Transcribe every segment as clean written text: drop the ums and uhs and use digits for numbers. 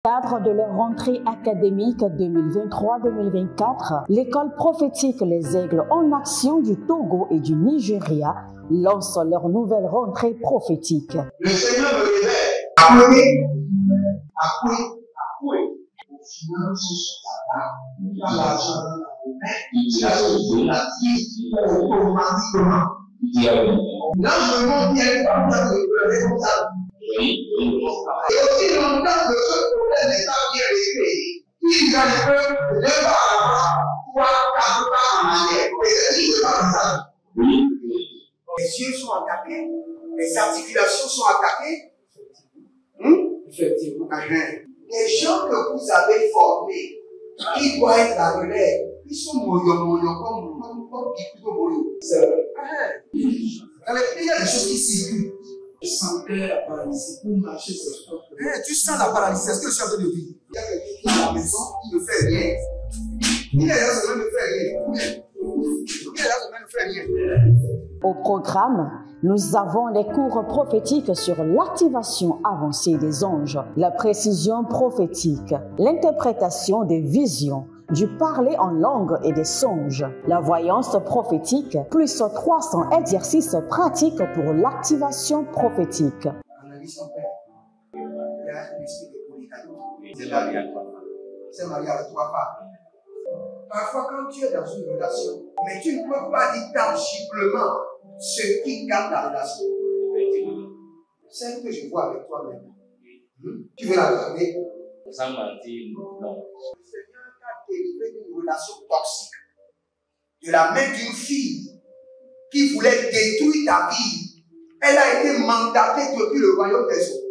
Cadre de leur rentrée académique 2023-2024, l'école prophétique Les Aigles en Action du Togo et du Nigeria lance leur nouvelle rentrée prophétique. Le Seigneur me révèle. Appelez. Au final, il a l'argent dans la vie automatiquement. Là, je me montre bien de comme ça. Et aussi longtemps que ce problème n'est pas bien réglé, il y a un peu de pas à l'avant, 3, 4 pas en arrière. Et c'est ce qui se passe. Les yeux sont attaqués, les articulations sont attaquées. Effectivement. Les gens que vous avez formés, qui doivent être la relève, ils sont moyo comme plutôt moyo. C'est vrai. Dans les pays, il y a des choses qui circulent. Je sentais la paralysie pour marcher sur le corps. Tu sens la paralysie, c'est ce que je suis en train de dire. Il y a quelqu'un qui est à la maison, il ne fait rien. Il est là, il ne fait rien. Il est là, il ne fait rien. Au programme, nous avons les cours prophétiques sur l'activation avancée des anges, la précision prophétique, l'interprétation des visions, du parler en langue et des songes, la voyance prophétique, plus 300 exercices pratiques pour l'activation prophétique. Analyse ton père. Il y a un esprit de polygamy. C'est marié à 3 femmes. C'est marié à 3 femmes. Parfois, quand tu es dans une relation, mais tu ne peux pas dire tangiblement ce qui garde la relation. Celle que je vois avec toi-même. Tu veux la garder? Sans mentir, non. Le Seigneur t'a délivré d'une relation toxique. De la main d'une fille qui voulait détruire ta vie. Elle a été mandatée depuis le royaume des eaux.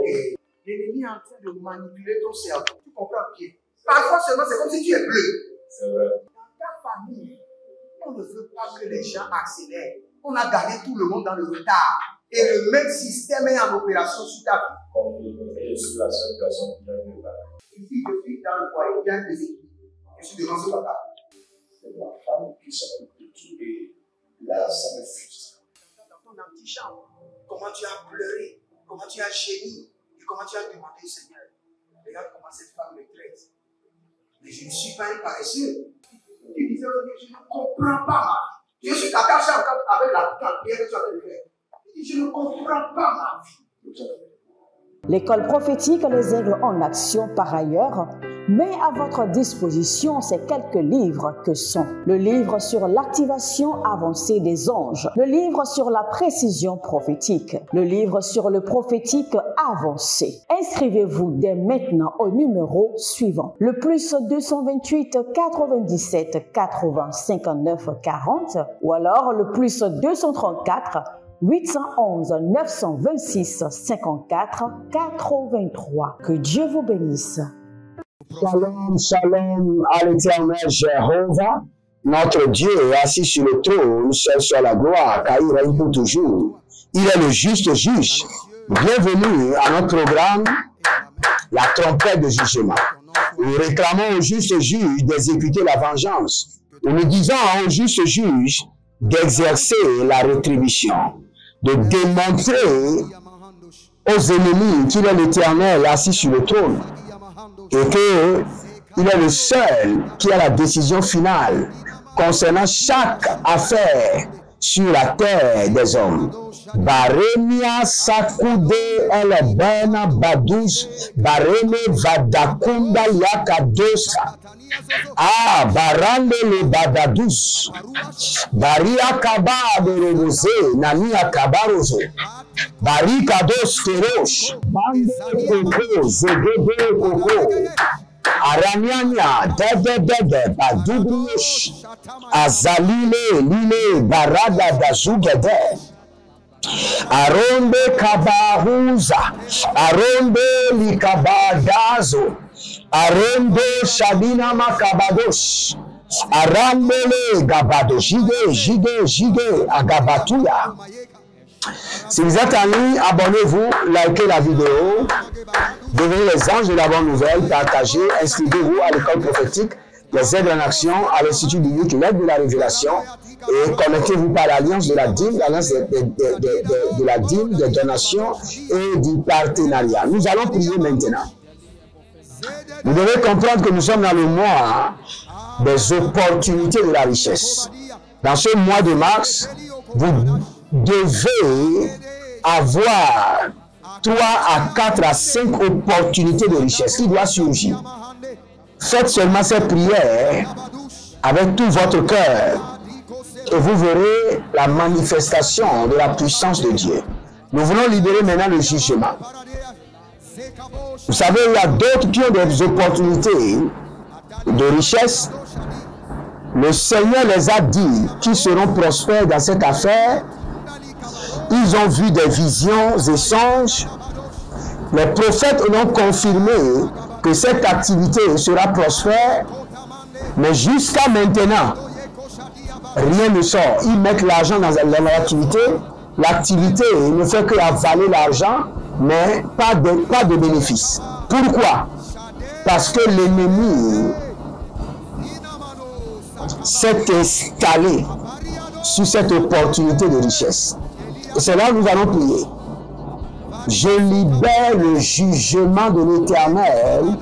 Et l'ennemi est en train de manipuler ton cerveau. Tu comprends bien? Parfois seulement, c'est comme si tu es bleu. C'est vrai. Dans ta famille, on ne veut pas que les gens accélèrent. On a gardé tout le monde dans le retard. Et le même système est en opération sur ta vie. Je suis la seule personne qui a vu ça. Une fille de fille dans le foyer, bien déséquilibrée. Je suis devant ce papa. C'est ma femme qui s'occupe de tout et là, ça me frustre. Dans ton antichambre, comment tu as pleuré, comment tu as gémi et comment tu as demandé au Seigneur. Regarde comment cette femme me traite. Mais je ne suis pas un paresseux. Tu disais, je ne comprends pas ma vie. Je suis attaché avec la prière que tu as fait de faire. Je ne comprends pas ma vie. L'école prophétique Les Aigles en Action, par ailleurs, met à votre disposition ces quelques livres que sont le livre sur l'activation avancée des anges, le livre sur la précision prophétique, le livre sur le prophétique avancé. Inscrivez-vous dès maintenant au numéro suivant, le plus 228 97 80 59 40 ou alors le plus 234 811 926 54 83. Que Dieu vous bénisse. Shalom, shalom à l'Éternel Jéhovah. Notre Dieu est assis sur le trône, seul sur la gloire, car il règne pour toujours. Il est le juste juge. Bienvenue à notre programme, la trompette de jugement. Nous réclamons au juste juge d'exécuter la vengeance. Nous disons au juste juge d'exercer la rétribution, de démontrer aux ennemis qu'il est l'Éternel assis sur le trône et qu'il est le seul qui a la décision finale concernant chaque affaire sur la terre des hommes. Baremia sakude elebena badus bareme vadakunda yakadosa barande le badadus baria kabado robose nania kabarozo barika dos terosh bande koko zegede koko aranyanya dede badubrish azalile lile barada dazugede aronde kabahuza aronde likabadazo aronde shabina makabadosh arambele gabado jide agabatuya. Si vous êtes en ligne, abonnez-vous, likez la vidéo, devenez les anges de la bonne nouvelle, partagez, inscrivez-vous à l'école prophétique les aigles en action à l'Institut biblique, l'aide de la révélation, et connectez-vous par l'alliance de la dîme, l'alliance de la dîme, des donations et du partenariat. Nous allons prier maintenant. Vous devez comprendre que nous sommes dans le mois des opportunités de la richesse. Dans ce mois de mars, vous devez avoir 3 à 4 à 5 opportunités de richesse qui doivent surgir. Faites seulement cette prière avec tout votre cœur et vous verrez la manifestation de la puissance de Dieu. Nous voulons libérer maintenant le jugement. Vous savez, il y a d'autres qui ont des opportunités de richesse. Le Seigneur les a dit qu'ils seront prospères dans cette affaire. Ils ont vu des visions et songes. Les prophètes ont confirmé que cette activité sera prospère. Mais jusqu'à maintenant, rien ne sort. Ils mettent l'argent dans l'activité. L'activité ne fait que avaler l'argent, mais pas de bénéfice. Pourquoi? Parce que l'ennemi s'est installé sur cette opportunité de richesse. Et c'est là que nous allons prier. Je libère le jugement de l'Éternel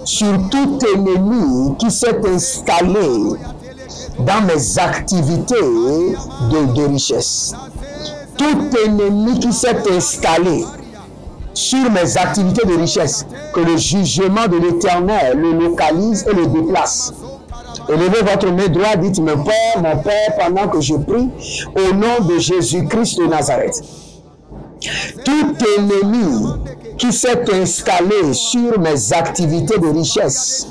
sur tout ennemi qui s'est installé dans mes activités de richesse. Tout ennemi qui s'est installé sur mes activités de richesse, que le jugement de l'Éternel le localise et le déplace. Élevez votre main droite, dites mon Père, pendant que je prie, au nom de Jésus-Christ de Nazareth. Tout ennemi qui s'est installé sur mes activités de richesse,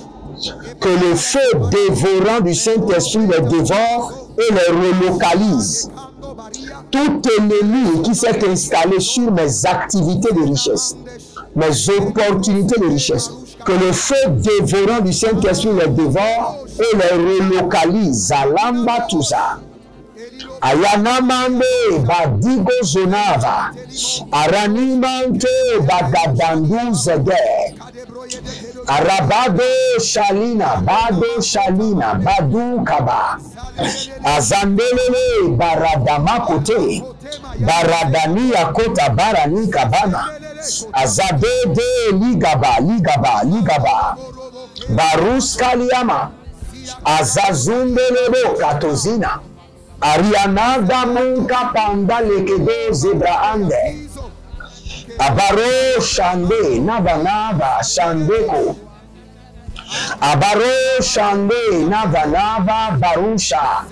que le feu dévorant du Saint-Esprit les dévore et les relocalise. Tout ennemi qui s'est installé sur mes activités de richesse, mes opportunités de richesse, que le feu dévorant du Saint-Esprit les dévore et les relocalise. Alamba Tusa. Ayanamande Badigo Zonava. Aranimante Bagadandu Zede. Arabado Shalina, Bado Shalina, Badu Kaba. Azandelele Baradama Kote. Baradani Akota Barani Kabana. Azadede Ligaba. Barus Kaliama. Azazundelebo Katozina. Arianada Munka Panda Lekedo Zebra Ande. Abaro Shande Navanava Shandeko. Abaro Shande Navanava Barusha.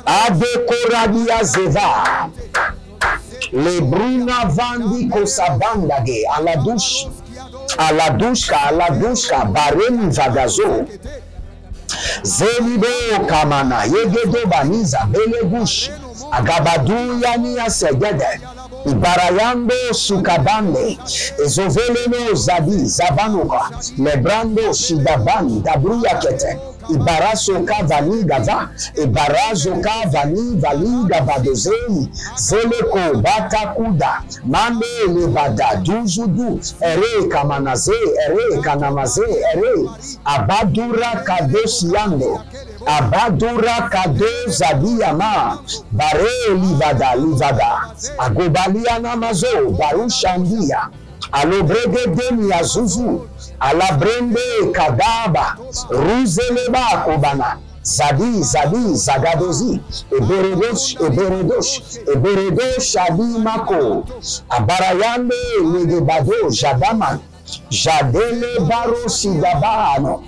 Adekoradia Zeva. Lebruna Vandi Kosabandage. À la douche, Bareni Vagazo. Zelibo Kamana, Yegedo Baniza, Belegush, Agabadu Yania Segede, Ibarayando Sukabande, Ezoveleno Zadi, Zabanuka, Lebrando Shidabani, Dabruyakete, Ibarasoka Vani Gava, Ibarazoka Vani Vali Gavadozei, Zeleko Batakuda, Mande Levada, Duzudu, Ere Kamanaze, Ere Kanamaze, Ere, Abadura Kadosiando, Abadura Kado Zadiyama, Bare Livada, Agobaliana Mazo, Barushandia, Alobrege Demi Azuzu, Alabrende Kadaba, Ruzeleba Kobana, Zadi, Zagadozi, Eberedosh, Shadi Mako, Abarayande, Legebado, Jadaman, Jadele Baro Sidabano,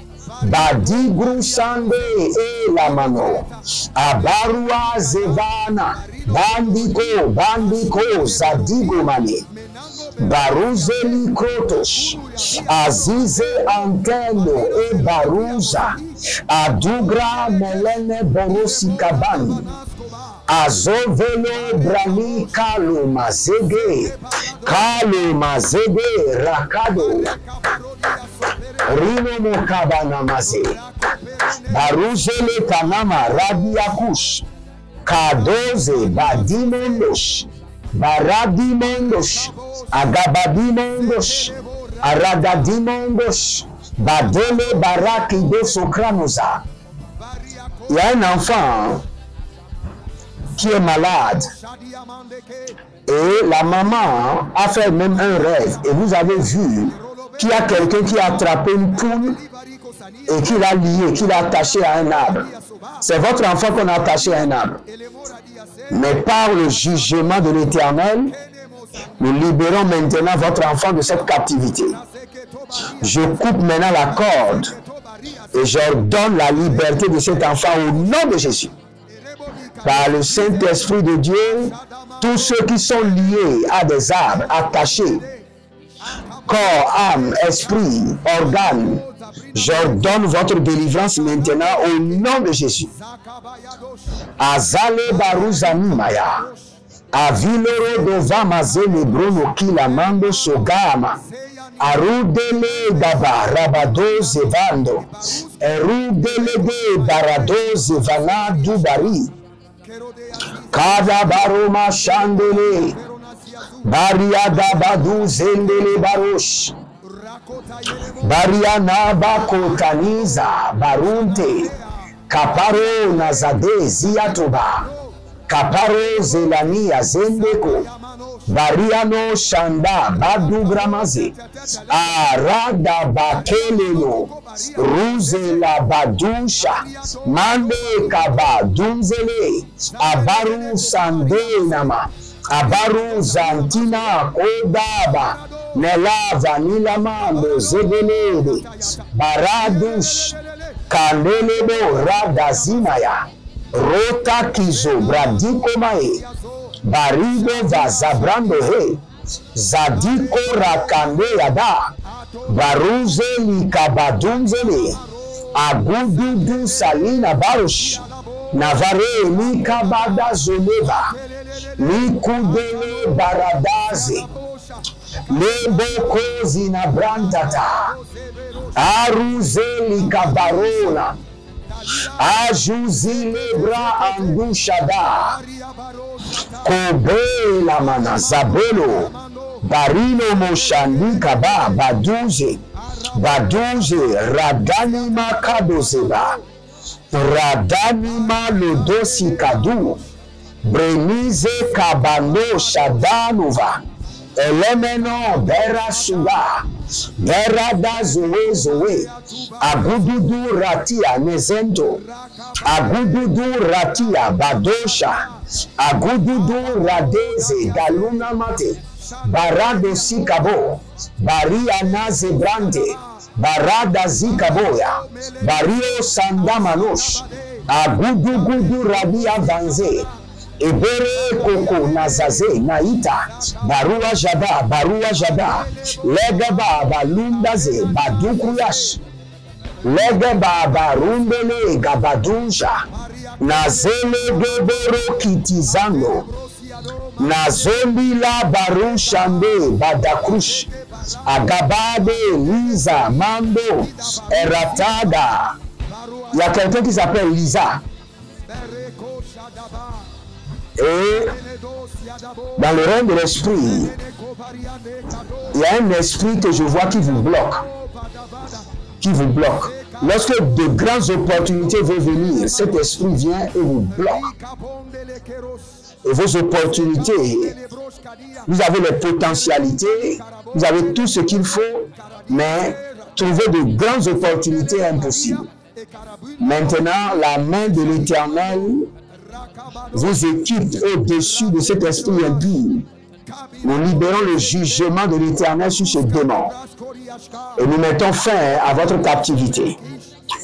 Badi Grusande Elamano, Abarua Zevana, Bandiko, Zadigo Mane, Baruzeli Krotos, Azize Anteno e Baruza, Adugra Melene Borosi Kabani, Azovelo Brani Kalu Mazege, Rakado, Rino Mokabana Maze, Baruzele Kanama Radiakush, Kadoze Badimondosh, Baradimondosh, Agabadimondosh, Aragadimondosh, Badele Baraki de Sokranoza, Il y a un enfant qui est malade et la maman a fait même un rêve et vous avez vu qu'il y a quelqu'un qui a attrapé une poule et qui l'a lié, qui l'a attaché à un arbre. C'est votre enfant qu'on a attaché à un arbre. Mais par le jugement de l'Éternel, nous libérons maintenant votre enfant de cette captivité. Je coupe maintenant la corde et j'ordonne la liberté de cet enfant au nom de Jésus. Par le Saint-Esprit de Dieu, tous ceux qui sont liés à des arbres, attachés, corps, âme, esprit, organes, j'ordonne votre délivrance maintenant au nom de Jésus. Azale baruzanimaya, aviloro dovamazele bruno kilamando sogama, arudele daba rabado zevando, erudele de barado zevana dubari, kada baroma chandele, bariada badu zendele barosh, bariana bakotaniza barunte, kaparo nazade ziatoba, kaparo zelania zendeko, bariano shanda badu gramaze, arada bakeleno, ruze la badusha, mande kaba dunzele, abaru sandenama, abaru zantina kodaba, nela vanila mando zebelede, baradush, kandelebo radazinaya, rota kizo bradiko mae, barido vazabrando he, zadiko rakande yada, baruze likabadunzele, agududu salina barush, navare likabada zoneva, likudele baradaze, leboko zinabrantata, aruze likabarona, ajuzile bra andushada, kobe la manazabelo, barino moshandi kaba baduze, radani makadozeba, radani malodosi kadu, brenize kabano shadanova, elemeno bera suga, berada zoe zoe, agududu ratia nezento, agududu ratia badosha, agududu radeze galuna mate, barado sikabo, baria naze brande, barada zikaboya, bario sandamanosh, agudugudu radia vanze, ebere koko nazaze naita, barua jada, legaba balundaze badukuyash, legaba barundele gabadunja, nazele gebero kitizando, nazolila barushande badakrush, agabade Lisa mando eratada. Il y a quelqu'un qui s'appelle Lisa. Et dans le règne de l'esprit, il y a un esprit que je vois qui vous bloque. Lorsque de grandes opportunités vont venir, cet esprit vient et vous bloque. Et vos opportunités, vous avez les potentialités, vous avez tout ce qu'il faut, mais trouver de grandes opportunités est impossible. Maintenant, la main de l'Éternel vous équipe au-dessus de cet esprit impur. Nous libérons le jugement de l'Éternel sur ce démon et nous mettons fin à votre captivité.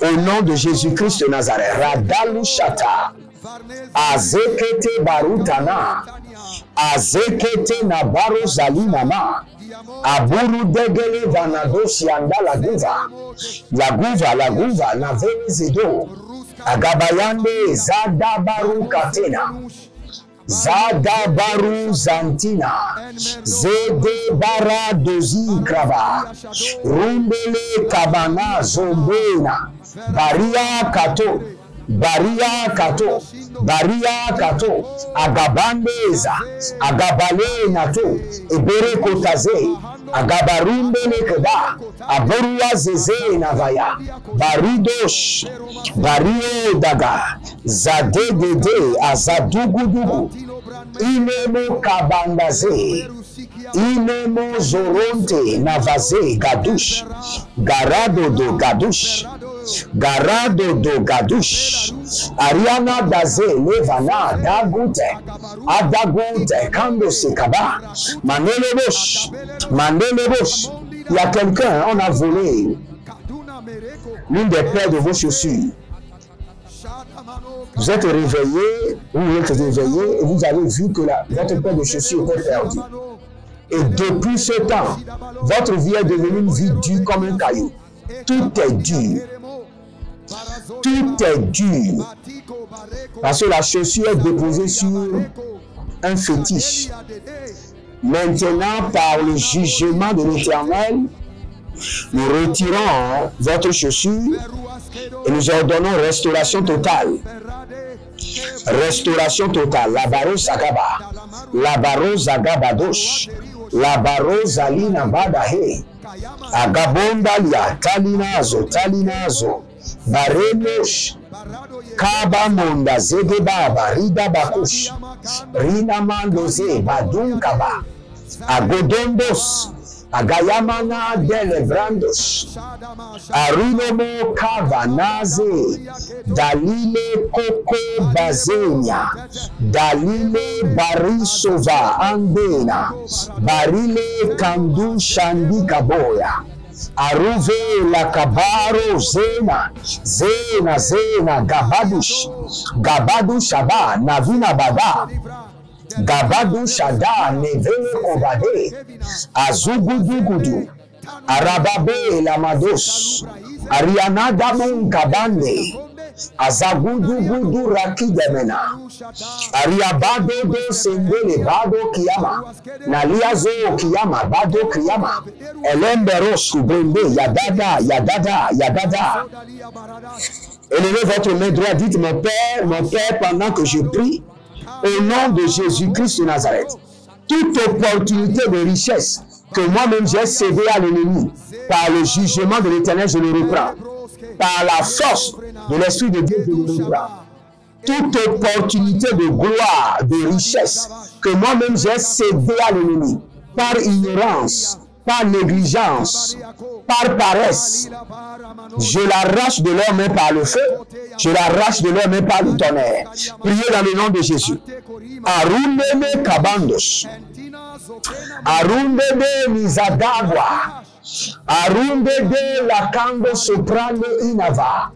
Au nom de Jésus-Christ de Nazareth, Radalushata, Azekete Barutana, Azekete Nabaro Zalinama, Aburu Degele Vanadoshi Anda la Guva, Navene Zedo, Agabayande Zadabaru Katena, Zadabaru Zantina, Zede Bara Dozi Krava, Rumbele Kabana Zombena, Baria Kato, Baria kato, baria kato, agabandeza, agabale nato, ebere kotaze, agabarunde nekeba, aborua zeze navaya, baridosh, bario daga, zadegede, azadugudugu, inemo kabandaze, inemo zoronte navaze gadush, garado do gadush, garado do gadush, Ariana daze levana dagute, adagute kando sekaba, manelebosh, manelebosh. Il y a quelqu'un, on a volé l'une des paires de vos chaussures. Vous êtes réveillé, vous êtes réveillé et vous avez vu que votre paire de chaussures était perdue. Et depuis ce temps, votre vie est devenue une vie dure comme un caillou. Tout est dur. Tout est dur. Parce que la chaussure est déposée sur un fétiche. Maintenant, par le jugement de l'Éternel, nous retirons votre chaussure et nous ordonnons restauration totale. Restauration totale. La barose agaba. La barose agabadosh. La barose alina badahe. Agabondalia. Talinazo. Talinazo. Barenosh. Kaba monda zegeba barida bakush. Rina mandoze badunkaba. Agodondos. Agayamana delebrandos. Arinomo kavanaze. Dalile koko bazenya. Dalile barisova andena. Barile kandu shandi kaboya. Aruve la kabaro zena. Zena zena gabadush. Gabadush aba navina bada. Gabadu shada nevele kobade. Azugudugudu. Arababe lamados. Ariana damun kabande. Azagudugudu rakidemena. Ariabado do sendele bado kiyama. Naliazo kiyama bado kiyama. Elemberos kubrende yadada yadada yadada. Élevez votre main droite, dites mon Père, pendant que je prie, au nom de Jésus-Christ de Nazareth, toute opportunité de richesse que moi-même j'ai cédé à l'ennemi, par le jugement de l'Éternel, je le reprends. Par la force de l'Esprit de Dieu, je le reprends. Toute opportunité de gloire, de richesse que moi-même j'ai cédé à l'ennemi, par ignorance, par négligence, par paresse, je l'arrache de leurs mains par le feu, je l'arrache de leurs mains par le tonnerre. Priez dans le nom de Jésus. Arundeme kabandos, arundeme mizadagwa, arundede lakando soprano inava,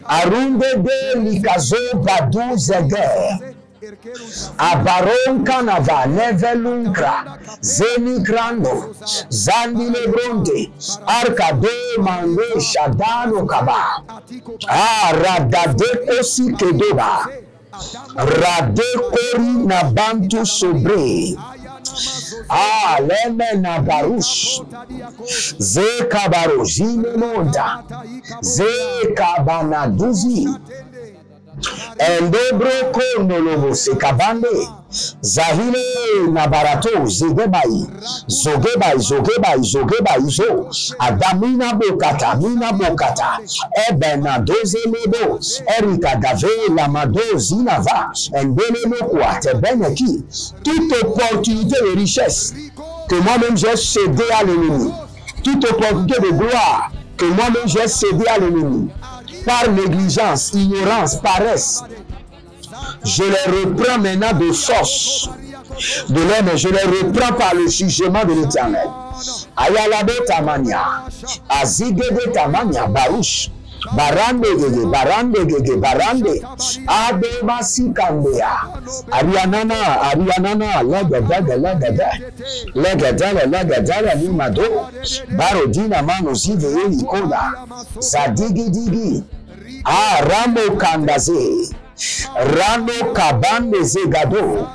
arundede likazo badu zeger. Abaron kanava nevelunkra zenikrando zandi lebronde arkade mande shadano kaba radade osi kedoba rade kori na bantu sobre leme na barush ze kabaro jine monda ze kabana duzi Endebro konolobo sekabande zahile nabarato zegebai zogebai zogebai zogebai zo adamina bokata ebena doze lebo erika dave la mado zinava endele kwa tebeneki toute opportunité de richesse que moi-même j'ai cédé à l'ennemi, toute opportunité de gloire que moi-même j'ai cédé à l'ennemi par négligence, ignorance, paresse, je les reprends maintenant de force de l'homme, je les reprends par le jugement de l'Éternel. Ayalabo tamania, azigede tamania, barouche, barande gege, barande, ademasi kandea, arianana, legada, limado, barodina mano zive nikola, zadigi, rambo kandaze, Rano kabande zegado.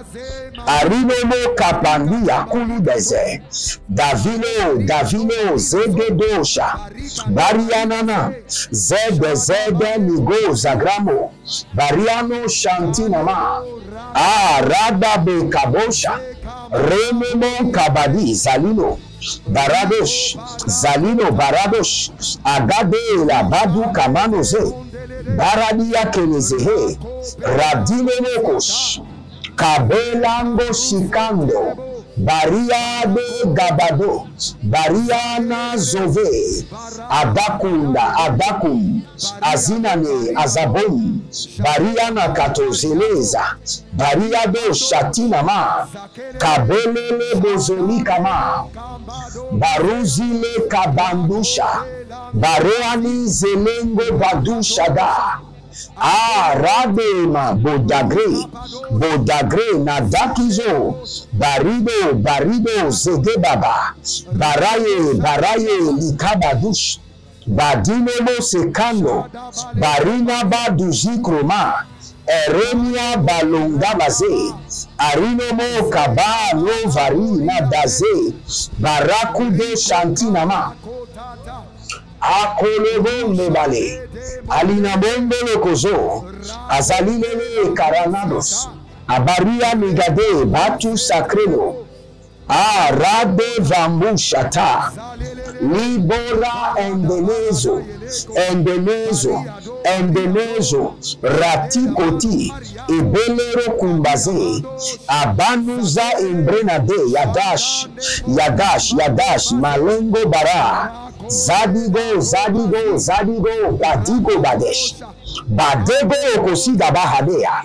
Arinomo kapandi yakuli beze. Davino zegedosha. Barianana. Zede nigo zagramo. Bariano shantinama. Radabe kabosha. Rememo kabadi zalino. Baradosh, Zalino Baradosh, Agade la Badu Kamanoze, Baradia Kenezehe, Radine Mokosh, Kabelango Shikando, Baria de Gabado, Bariana Zove, Adakum, Azinane, Azabon, Bariana Katozeleza, Bariado Shatinama, Kabelele Bozolikama, Baruzile Kabandusha, Baroani Zelengo Badushada, Radema Bodagre Nadakizo, Barido Zedebaba, Baraye Likabadush, Badinemo Sekando, Barina Baduzikroma, Eremia Balongabaze, Arinomo Kaba Novari Nadaze, Barakude Shantinama, Akolebo Nebale, Alinamondo Lokozo, Azalilele Karanados, Abaria Nigade, Batu Sacrelo, Rade Vambushata, Libora Endelezo, Ratikoti, Ebelero Kumbaze, Abanuza Imbrenade, Yadash, Malengo Bara, Zadigo, Badigo Badesh, Badego Okosida Bahadea.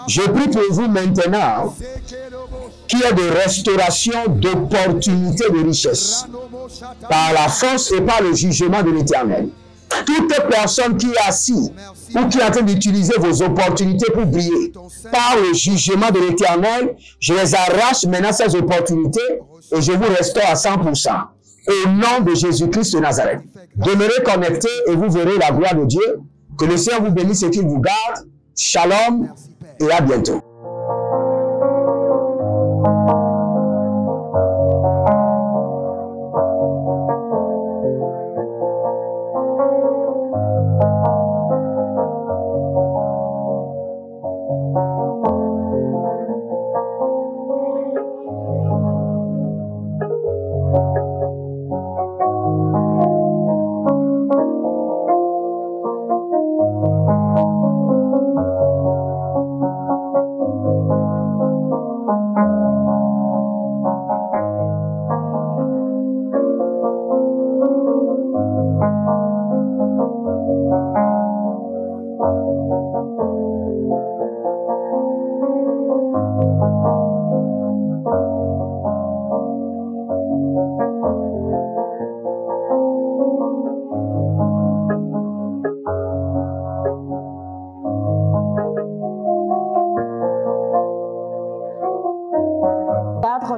Je prie pour vous maintenant qu'il y ait de restauration d'opportunités de richesse par la force et par le jugement de l'Éternel. Toute personne qui est assise ou qui est en train d'utiliser vos opportunités pour briller par le jugement de l'Éternel, je les arrache maintenant ces opportunités et je vous restaure à 100%. Au nom de Jésus-Christ de Nazareth. Demeurez connectés et vous verrez la gloire de Dieu. Que le Seigneur vous bénisse et qu'il vous garde. Shalom et à bientôt.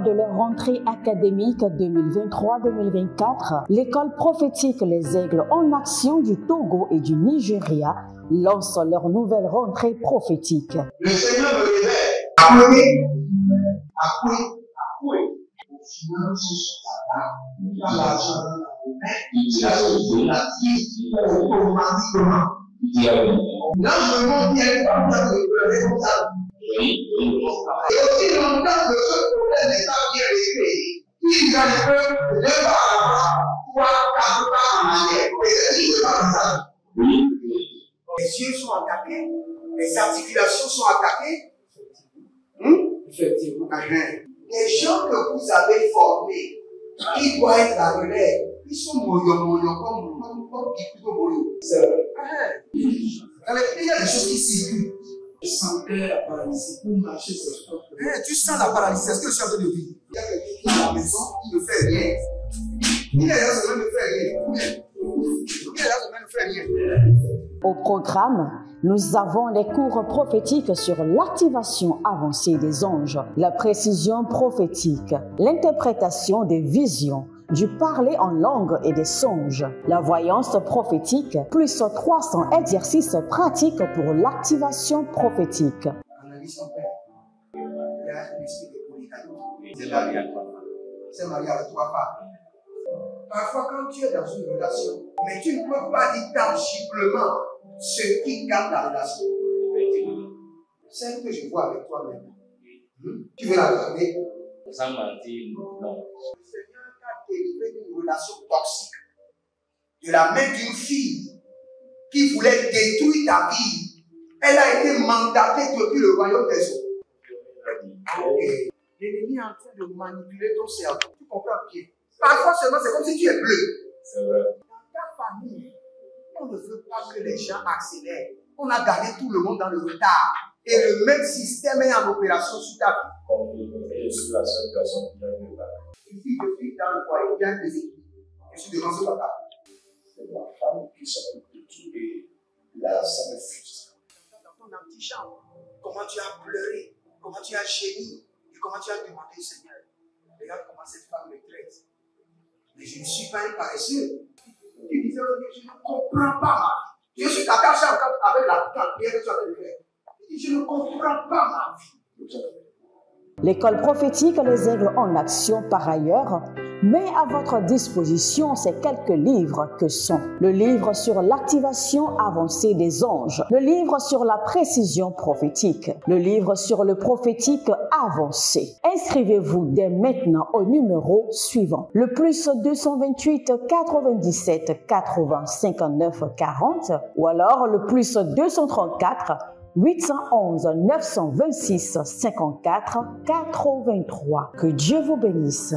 De leur rentrée académique 2023-2024, l'école prophétique Les Aigles en Action du Togo et du Nigeria lance leur nouvelle rentrée prophétique. Le Seigneur me révèle. Appelez. Finances, dans l'argent, il a sauvé la vie automatiquement. Là, je me montre bien comme ça, je le responsable. Et aussi longtemps que ce problème n'est pas bien réglé, il y a des peuples de par avant, 3, 4 pas en arrière. Et c'est pas ça. Les yeux sont attaqués, les articulations sont attaquées. Effectivement. Les gens que vous avez formés, qui doivent être la relève, ils sont moyons comme qui plutôt moyons. C'est vrai. Dans les pays, il y a des choses qui circulent. Je sentais la paralysie pour marcher sur ce corps. Tu sens la paralysie, c'est ce que je suis en train de dire. Il y a quelqu'un qui est à la maison, qui ne fait rien. Il y a quelqu'un qui ne fait rien. Au programme, nous avons les cours prophétiques sur l'activation avancée des anges, la précision prophétique, l'interprétation des visions, du parler en langue et des songes. La voyance prophétique, plus 300 exercices pratiques pour l'activation prophétique. Analyse son père. Il y a un esprit de polygamie. C'est marié à 3 femmes. C'est marié avec 3 femmes. Parfois, quand tu es dans une relation, mais tu ne peux pas dire tangiblement ce qui garde la relation. Celle que je vois avec toi maintenant. Tu veux la regarder? Sans mentir, non. Le Seigneur t'a délivré d'une relation toxique. De la main d'une fille qui voulait détruire ta vie. Elle a été mandatée depuis le royaume des eaux. Okay. L'ennemi est en train de manipuler ton cerveau. Tu comprends bien? Parfois seulement, c'est comme si tu es bleu. C'est vrai. Dans ta famille, on ne veut pas que les gens accélèrent. On a gardé tout le monde dans le retard. Et le même système est en opération sur ta vie. Comme je suis la seule personne qui a vu ça. Une fille de fille dans le foyer, bien déséquilibrée. Je suis devant ce papa. C'est ma femme qui s'occupe de tout et là, ça me frustre. Dans ton antichambre, comment tu as pleuré, comment tu as gémi et comment tu as demandé au Seigneur. Regarde comment cette femme me traite. Mais je ne suis pas un paresseux. Tu disais, je ne comprends pas ma vie. Je suis attaché encore avec la prière que tu as fait de faire. Je ne comprends pas ma vie. L'école prophétique Les Aigles en Action, par ailleurs, met à votre disposition ces quelques livres que sont le livre sur l'activation avancée des anges, le livre sur la précision prophétique, le livre sur le prophétique avancé. Inscrivez-vous dès maintenant au numéro suivant, le plus 228 97 80 59 40 ou alors le plus 234 811 926 54 83. Que Dieu vous bénisse.